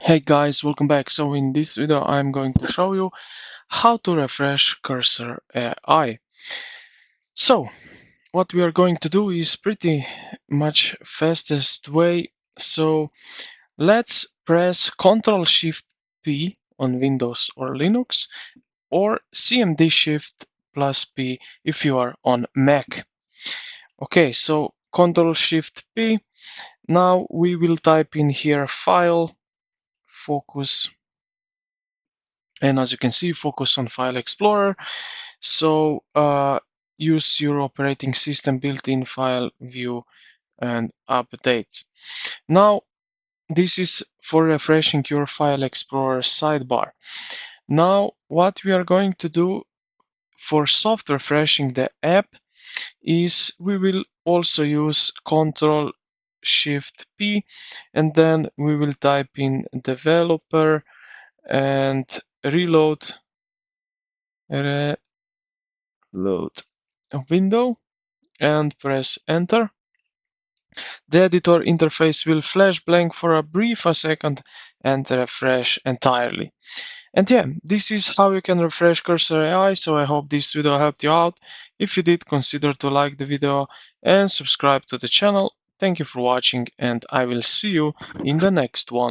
Hey guys, welcome back. So in this video I'm going to show you how to refresh Cursor AI. So what we are going to do is pretty much fastest way. So let's press Ctrl Shift P on Windows or Linux, or CMD Shift plus P if you are on Mac. Okay, so Ctrl Shift P. Now we will type in here File, Focus, and as you can see, focus on File Explorer. So use your operating system built-in file view and update. Now this is for refreshing your File Explorer sidebar. Now what we are going to do for soft refreshing the app is we will also use Ctrl Shift P, and then we will type in developer and reload a window and press enter. The editor interface will flash blank for a brief second and refresh entirely. And yeah, this is how you can refresh Cursor AI, so I hope this video helped you out. If you did, consider to like the video and subscribe to the channel. Thank you for watching, and I will see you in the next one.